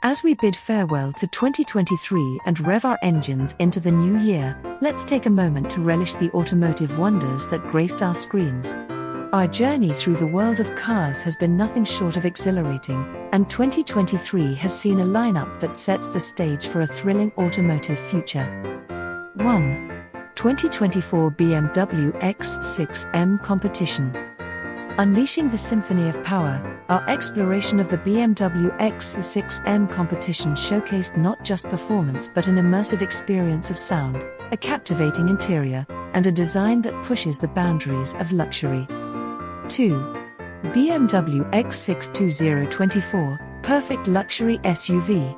As we bid farewell to 2023 and rev our engines into the new year, let's take a moment to relish the automotive wonders that graced our screens. Our journey through the world of cars has been nothing short of exhilarating, and 2023 has seen a lineup that sets the stage for a thrilling automotive future. 1. 2024 BMW X6 M Competition. Unleashing the symphony of power, our exploration of the BMW X6 M competition showcased not just performance but an immersive experience of sound, a captivating interior, and a design that pushes the boundaries of luxury. 2. BMW X6 2024, Perfect Luxury SUV.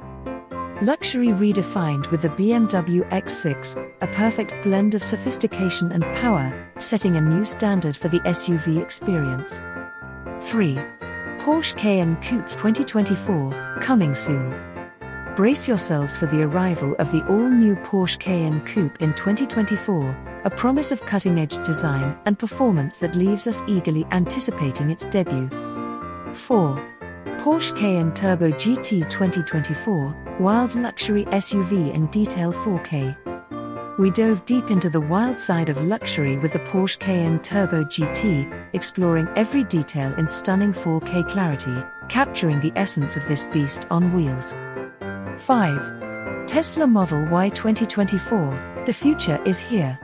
Luxury redefined with the BMW X6, a perfect blend of sophistication and power, setting a new standard for the SUV experience. 3. Porsche Cayenne Coupe 2024, coming soon. Brace yourselves for the arrival of the all-new Porsche Cayenne Coupe in 2024, a promise of cutting-edge design and performance that leaves us eagerly anticipating its debut. 4. Porsche Cayenne Turbo GT 2024, wild luxury SUV in detail 4K. We dove deep into the wild side of luxury with the Porsche Cayenne Turbo GT, exploring every detail in stunning 4K clarity, capturing the essence of this beast on wheels. 5. Tesla Model Y 2024, the future is here.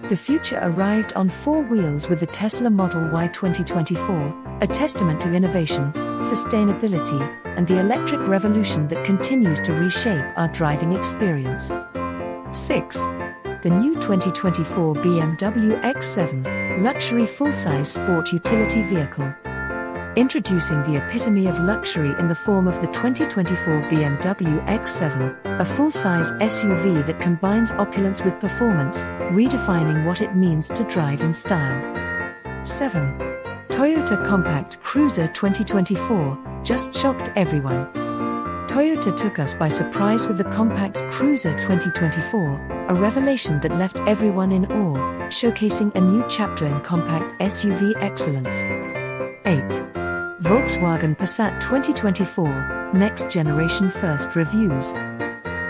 The future arrived on 4 wheels with the Tesla Model Y 2024, a testament to innovation, sustainability, and the electric revolution that continues to reshape our driving experience. 6. The new 2024 BMW X7, luxury full-size sport utility vehicle. Introducing the epitome of luxury in the form of the 2024 BMW X7, a full-size SUV that combines opulence with performance, redefining what it means to drive in style. 7. Toyota Compact Cruiser 2024, just shocked everyone. Toyota took us by surprise with the Compact Cruiser 2024, a revelation that left everyone in awe, showcasing a new chapter in compact SUV excellence. 8. Volkswagen Passat 2024, next generation first reviews.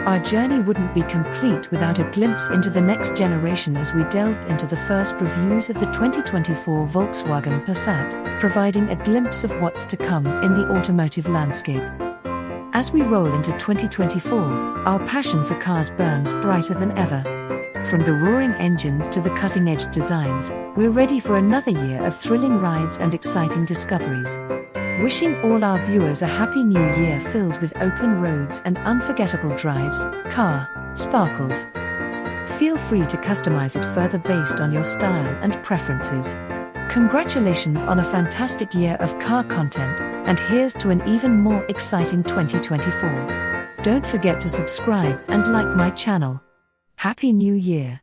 Our journey wouldn't be complete without a glimpse into the next generation as we delved into the first reviews of the 2024 Volkswagen Passat, providing a glimpse of what's to come in the automotive landscape. As we roll into 2024, our passion for cars burns brighter than ever. From the roaring engines to the cutting-edge designs, we're ready for another year of thrilling rides and exciting discoveries. Wishing all our viewers a happy new year filled with open roads and unforgettable drives, car sparkles. Feel free to customize it further based on your style and preferences. Congratulations on a fantastic year of car content, and here's to an even more exciting 2024. Don't forget to subscribe and like my channel. Happy New Year!